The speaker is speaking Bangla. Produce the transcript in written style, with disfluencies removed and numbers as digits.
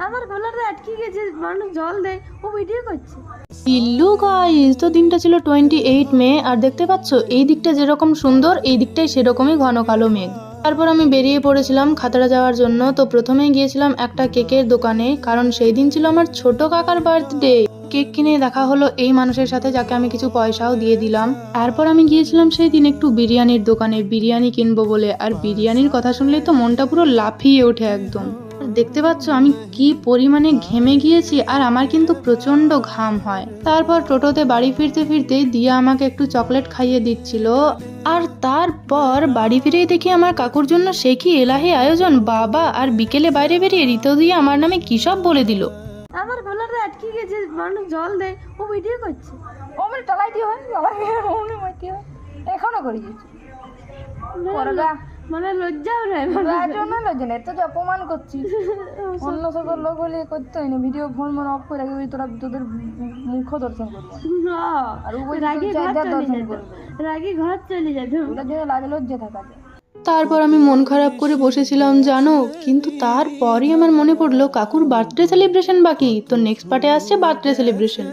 আমার গলাটা আটকে গেছে, মানুষ জল দেয়, ও ভিডিও করছে। ইল্লু গাইস, তো দিনটা ছিল 28 মে, আর দেখতে পাচ্ছ এই দিকটা যেরকম সুন্দর এই দিকটাই সেরকমই ঘন কালো মেঘ। তারপর আমি বেরিয়ে পড়েছিলাম খাতড়া যাওয়ার জন্য। তো প্রথমেই গিয়েছিলাম একটা কেকের দোকানে, কারণ সেই দিন ছিল আমার ছোট কাকার বার্থডে। কেক কিনে দেখা হলো এই মানুষের সাথে, যাকে আমি কিছু পয়সাও দিয়ে দিলাম। তারপর আমি গিয়েছিলাম সেই দিন একটু বিরিয়ানির দোকানে বিরিয়ানি কিনবো বলে, আর বিরিয়ানির কথা শুনলেই তো মনটা পুরো লাফিয়ে ওঠে একদম। দেখতে পাচ্ছ আমি কি পরিমাণে ঘেমে গিয়েছি, আর আমার কিন্তু প্রচন্ড ঘাম হয়। তারপর টোটোতে বাড়ি ফিরতে ফিরতে দিয়া আমাকে একটু চকলেট খাইয়ে দিচ্ছিল, আর তারপর বাড়ি ফিরেই দেখি আমার কাকুর জন্য সে কি এলাহি আয়োজন বাবা। আর বিকেলে বাইরে বেরিয়ে ঋতু দিয়ে আমার নামে কি সব বলে দিল। আমার গলাটা আটকে গেছে, মানুষ জল দেয়, ও ভিডিও করছে। ও মানে টালাইতে হয়, ওমনি মাইতে হয়, এখনো করে দিয়েছি। করবা মানে লজ্জাও নেই জন্য লজ্জা নেই, তো যে অপমান করছিস। অন্য সকল লোক হলে করতে হয় না, ভিডিও ফোন মনে অফ করে রাখবি, তোরা তোদের মুখ দর্শন করবো। আর ও বলছে রাগি তুই ঘর চার চলে দর্শন যেত, করবি, রাগি ঘর চলে যেত। ওটার জন্য লাগে লজ্জা থাকা যায়। তারপর আমি মন খারাপ করে বসেছিলাম জানো, কিন্তু তারপরই আমার মনে পড়লো কাকুর বার্থডে সেলিব্রেশন বাকি। তো নেক্সট পার্টে আসছে বার্থডে সেলিব্রেশন।